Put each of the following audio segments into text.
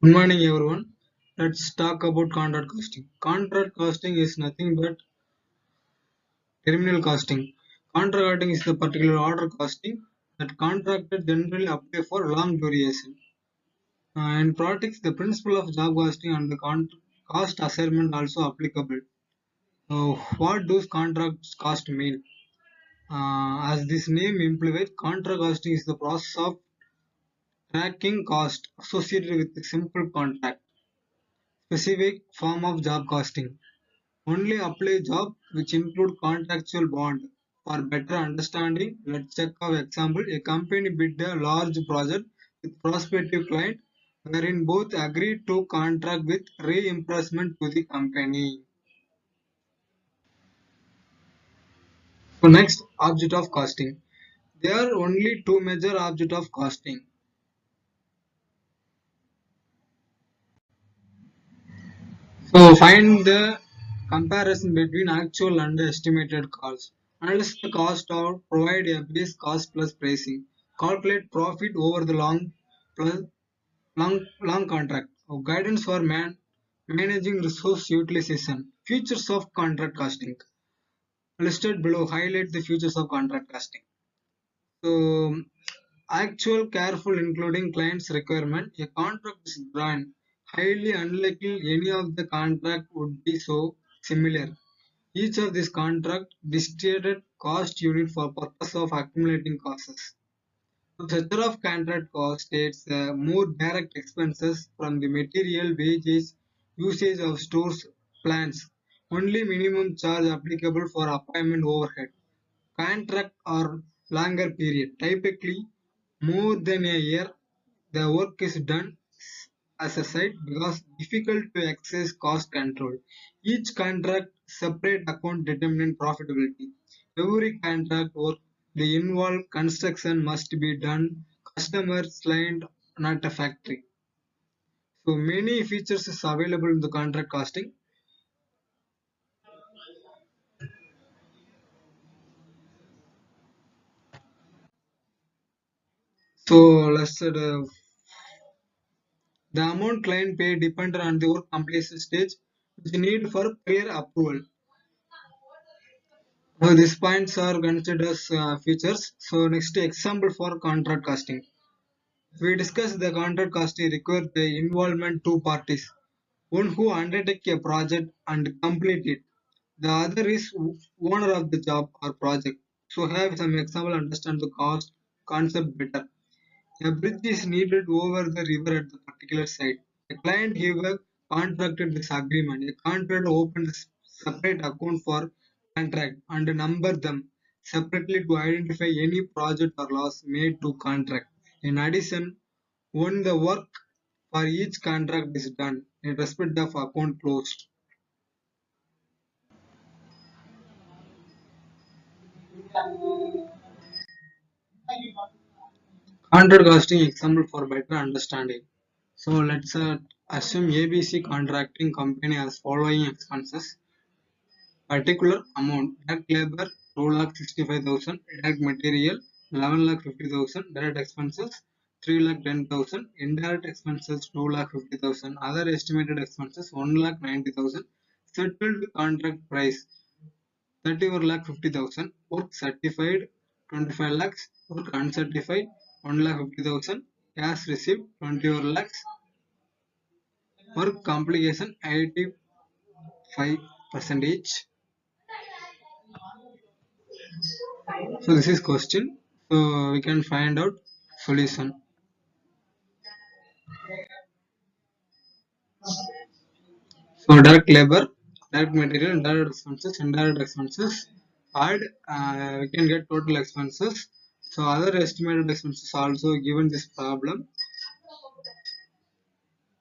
Good morning, everyone. Let's talk about contract costing. Contract costing is nothing but terminal costing. Contract costing is the particular order costing that contracted generally apply for long duration. In practice, the principle of job costing and the cost assignment also applicable. What does contract cost mean? As this name implies, contract costing is the process of tracking cost associated with a simple contract, specific form of job costing. Only apply job which include contractual bond. For better understanding, let's check our example. A company bid a large project with prospective client wherein both agreed to contract with reimbursement to the company. So next, object of costing. There are only two major objects of costing. So find the comparison between actual and estimated costs. Analyze the cost or provide a base cost plus pricing. Calculate profit over the plus long contract. Guidance for managing resource utilization. Features of contract costing. Listed below highlight the features of contract costing. So actual careful including client's requirement. A contract is drawn. Highly unlikely any of the contract would be so similar. Each of these contract distributed cost unit for purpose of accumulating costs. The structure of contract cost states more direct expenses from the material, wages, usage of stores, plants. Only minimum charge applicable for appointment overhead. Contract or longer period. Typically, more than a year, the work is done as a site because difficult to access cost control. Each contract separate account determining profitability. Every contract work the involved construction must be done customer's client, not a factory. So many features is available in the contract costing. So let's say the amount client pay depends on the work completion stage which need for prior approval. So these points are considered as features. So next example for contract costing. We discussed the contract costing requires the involvement two parties. One who undertake a project and complete it. The other is owner of the job or project. So have some example understand the cost concept better. A bridge is needed over the river at the particular site. A client here contracted this agreement. A contractor opened a separate account for contract and number them separately to identify any project or loss made to contract. In addition, when the work for each contract is done in respect of account closed. Contract costing example for better understanding. So let's assume ABC contracting company has following expenses. Particular amount direct labor 2,65,000, direct material 11,50,000, direct expenses 3,10,000, indirect expenses 2,50,000, other estimated expenses 1,90,000, settled contract price 31,50,000, work certified 25 lakhs, work uncertified 1,50,000, cash received 21 lakhs, work complication 85 percentage. So this is question. So we can find out solution. So direct labor, direct material, indirect expenses. Add, we can get total expenses. So other estimated expenses also given this problem.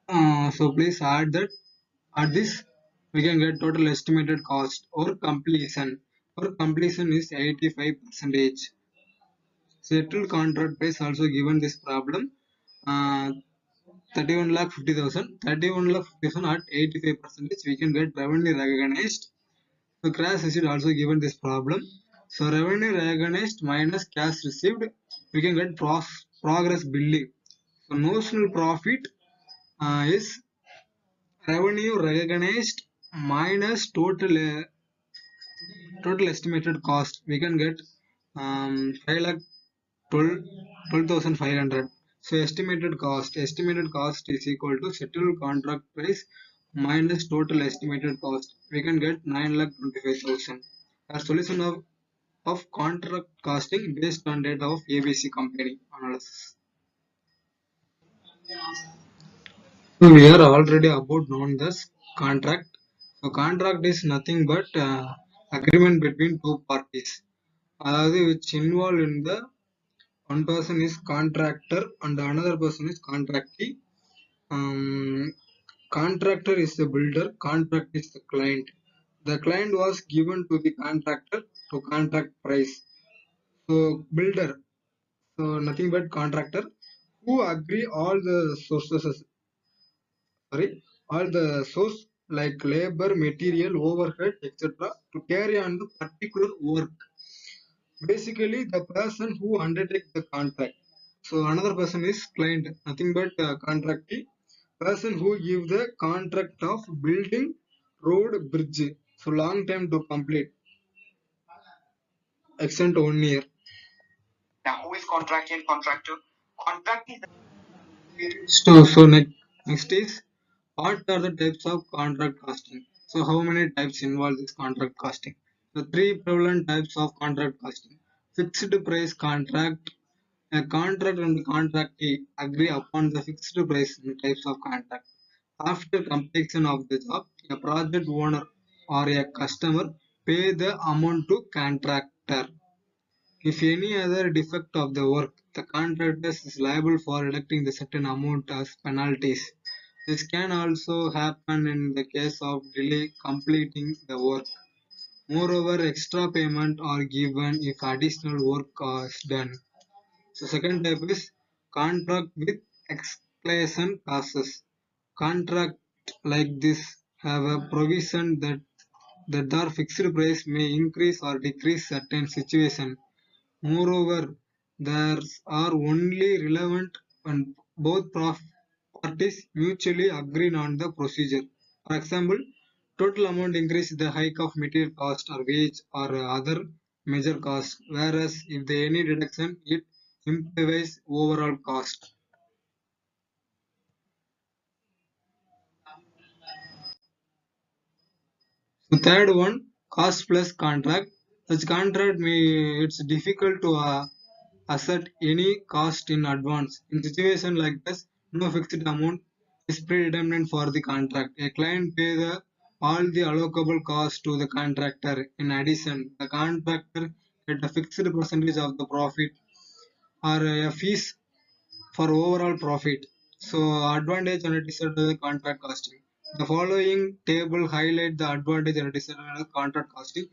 So please add that. Add this. We can get total estimated cost or completion. Or completion is 85 percentage. Settled contract price also given this problem. 31 lakh 50,000, 31 lakh 50,000 at 85 percentage we can get revenue recognized. So cash received also given this problem. So revenue recognized minus cash received we can get progress billing. So notional profit is revenue recognized minus total estimated cost. We can get 5 lakh 12,500. So estimated cost is equal to settled contract price minus total estimated cost. We can get 9 lakh 25,000. A solution of contract costing based on data of ABC company analysis. So we are already about known this contract. So contract is nothing but agreement between two parties. அதாவது which involved in the one person is contractor and another person is contractee. Um, Contractor is the builder, contract is the client. The client was given to the contractor to contract price. So builder, so nothing but contractor who agree all the sources, sorry, all the source like labor, material, overhead, etc. to carry on the particular work. Basically, the person who undertake the contract. So another person is client, nothing but contractee. Person who give the contract of building road bridge. So long time to complete, extent 1 year. So next is what are the types of contract costing? So how many types involve this contract costing? The three prevalent types of contract costing. Fixed price contract. A contract and contractee agree upon the fixed price and types of contract. After completion of the job, a project owner or a customer pay the amount to contractor. If any other defect of the work, the contractor is liable for deducting the certain amount as penalties. This can also happen in the case of delay completing the work. Moreover, extra payment are given if additional work is done. So second type is contract with escalation clauses. Contract like this have a provision that their fixed price may increase or decrease certain situation. Moreover, these are only relevant when both parties mutually agree on the procedure. For example, total amount increase the hike of material cost or wage or other major cost, whereas if the any reduction it implies overall cost. The third one, cost plus contract. Such contract may it's difficult to assert any cost in advance. In situation like this, no fixed amount is predetermined for the contract. A client pay all the allocable cost to the contractor. In addition, the contractor get a fixed percentage of the profit or a fees for overall profit. So advantage and disadvantage of contract costing. The following table highlight the advantage and disadvantage of contract costing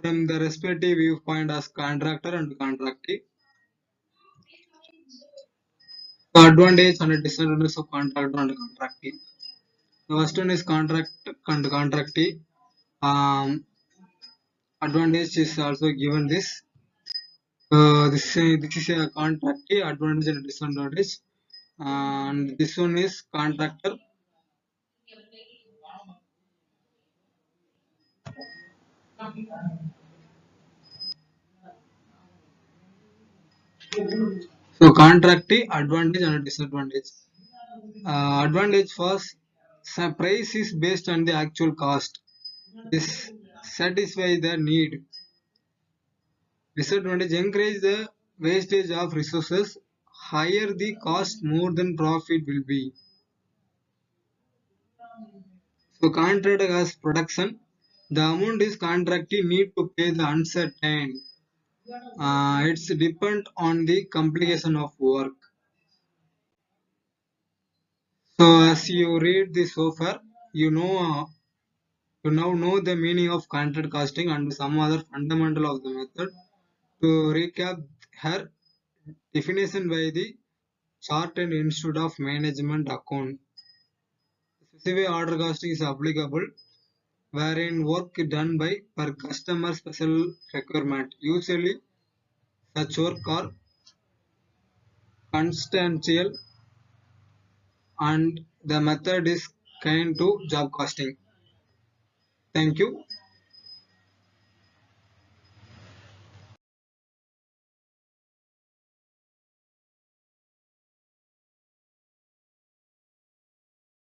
from the respective viewpoint as contractor and contractee. The advantage and disadvantage of contractor and contractee. The first one is contract and contractee. Advantage is also given this. This is a contractee advantage and disadvantage. And this one is contractor. So contractee advantage and disadvantage. Advantage first, price is based on the actual cost. This satisfy the need. Disadvantage encourage the wastage of resources. Higher the cost, more than profit will be. So contract as production. The amount is contractee need to pay the uncertain. It's depend on the complication of work. So as you read this so far, you know you now know the meaning of contract costing and some other fundamental of the method. To recap her definition by the Chartered Institute of Management Account. Specific order costing is applicable wherein work done by per customer special requirement. Usually such work are substantial and the method is kind to job costing. Thank you.